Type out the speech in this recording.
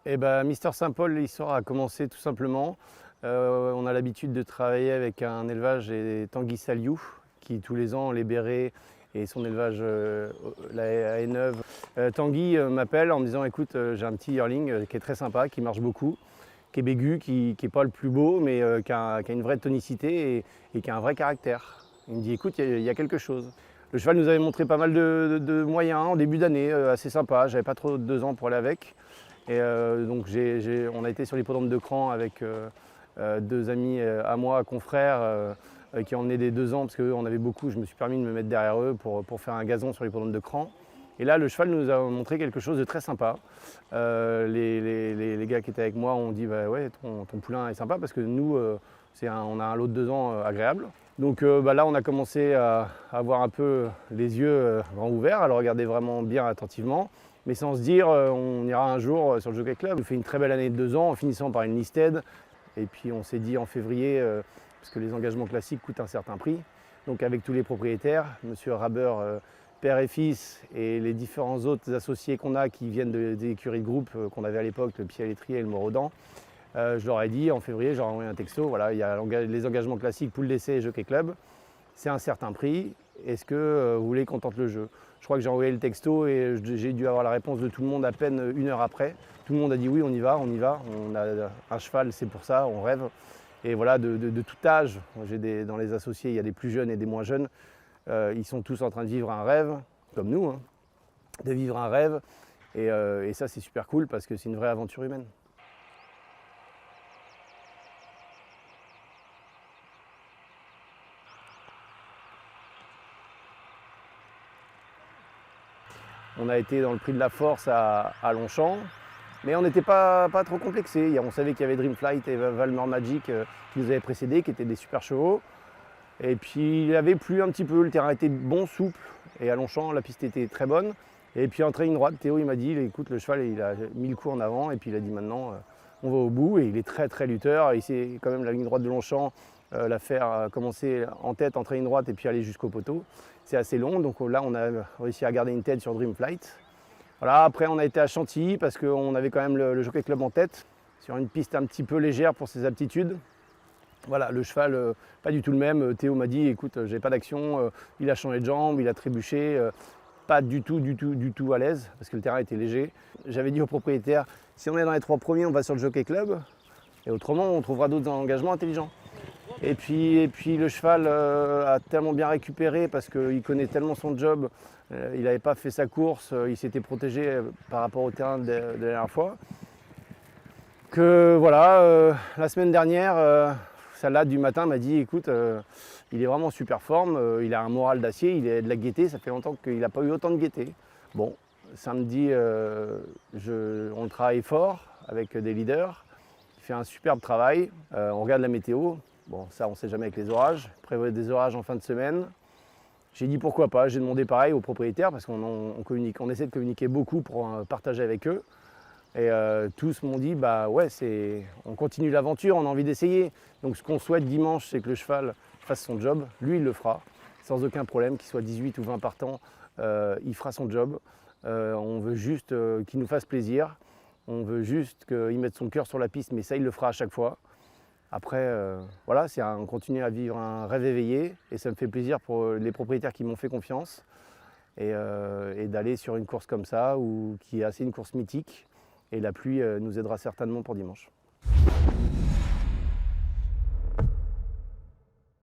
Eh ben, Mister Saint-Paul, l'histoire a commencé tout simplement. On a l'habitude de travailler avec un élevage et Tanguy Saliou, qui tous les ans les bérets et son élevage la Haie-Neuve. Tanguy m'appelle en me disant écoute, j'ai un petit yearling qui est très sympa, qui marche beaucoup, qui est bégu, qui n'est pas le plus beau, mais qui a une vraie tonicité et qui a un vrai caractère. Il me dit écoute, il y a quelque chose. Le cheval nous avait montré pas mal de moyens en début d'année, assez sympa. J'avais pas trop de 2 ans pour aller avec. Et donc on a été sur l'hippodrome de Cran avec 2 amis à moi, confrères, qui ont emmené des 2 ans parce qu'on avait beaucoup. Je me suis permis de me mettre derrière eux pour faire un gazon sur l'hippodrome de Cran. Et là, le cheval nous a montré quelque chose de très sympa. Les gars qui étaient avec moi ont dit bah ouais, ton poulain est sympa parce que nous, on a un lot de 2 ans agréable. Donc là, on a commencé à avoir un peu les yeux grands ouverts, à le regarder vraiment bien attentivement. Mais sans se dire, on ira un jour sur le Jockey Club. On fait une très belle année de 2 ans en finissant par une listed. Et puis on s'est dit en février, parce que les engagements classiques coûtent un certain prix, donc avec tous les propriétaires, M. Raber, père et fils, et les différents autres associés qu'on a qui viennent des écuries de groupe qu'on avait à l'époque, le Pied-à-l'Étrier et le Morodan, je leur ai dit en février, je leur ai envoyé un texto, voilà, il y a les engagements classiques, poule d'essai et Jockey Club, c'est un certain prix, est-ce que vous voulez qu'on tente le jeu? Je crois que j'ai envoyé le texto et j'ai dû avoir la réponse de tout le monde à peine 1 heure après. Tout le monde a dit oui, on y va, on y va. On a un cheval, c'est pour ça, on rêve. Et voilà, de tout âge, dans les associés, il y a des plus jeunes et des moins jeunes. Ils sont tous en train de vivre un rêve, comme nous, hein, de vivre un rêve. Et ça, c'est super cool parce que c'est une vraie aventure humaine. On a été dans le prix de la force à Longchamp, mais on n'était pas trop complexé. On savait qu'il y avait Dreamflight et Valmore Magic qui nous avaient précédés, qui étaient des super chevaux. Et puis il avait plu un petit peu, le terrain était bon, souple, et à Longchamp, la piste était très bonne. Et puis en ligne droite, Théo il m'a dit écoute, le cheval il a mis le coup en avant, et puis il a dit maintenant on va au bout, et il est très lutteur. Il sait quand même la ligne droite de Longchamp, la faire commencer en tête, en ligne droite, et puis aller jusqu'au poteau. C'est assez long, donc là on a réussi à garder une tête sur Dreamflight. Voilà, après on a été à Chantilly parce qu'on avait quand même le Jockey Club en tête, sur une piste un petit peu légère pour ses aptitudes. Voilà, le cheval, pas du tout le même. Théo m'a dit, écoute, j'ai pas d'action, il a changé de jambe, il a trébuché, pas du tout à l'aise, parce que le terrain était léger. J'avais dit au propriétaire, si on est dans les 3 premiers, on va sur le Jockey Club, et autrement, on trouvera d'autres engagements intelligents. Et puis le cheval a tellement bien récupéré, parce qu'il connaît tellement son job, il n'avait pas fait sa course, il s'était protégé par rapport au terrain de la dernière fois. Que voilà, la semaine dernière, celle-là du matin m'a dit écoute, il est vraiment en super forme, il a un moral d'acier, il a de la gaieté, ça fait longtemps qu'il n'a pas eu autant de gaieté. Bon, samedi, on travaille fort avec des leaders, il fait un superbe travail, on regarde la météo, bon ça on ne sait jamais avec les orages, il prévoit des orages en fin de semaine. J'ai dit pourquoi pas, j'ai demandé pareil aux propriétaires parce qu'on essaie de communiquer beaucoup pour partager avec eux. Et tous m'ont dit, bah ouais, on continue l'aventure, on a envie d'essayer. Donc ce qu'on souhaite dimanche, c'est que le cheval fasse son job. Lui, il le fera, sans aucun problème, qu'il soit 18 ou 20 partants, il fera son job. On veut juste qu'il nous fasse plaisir. On veut juste qu'il mette son cœur sur la piste, mais ça, il le fera à chaque fois. Après, voilà, on continue à vivre un rêve éveillé. Et ça me fait plaisir pour les propriétaires qui m'ont fait confiance. Et d'aller sur une course comme ça, qui est assez une course mythique. Et la pluie nous aidera certainement pour dimanche.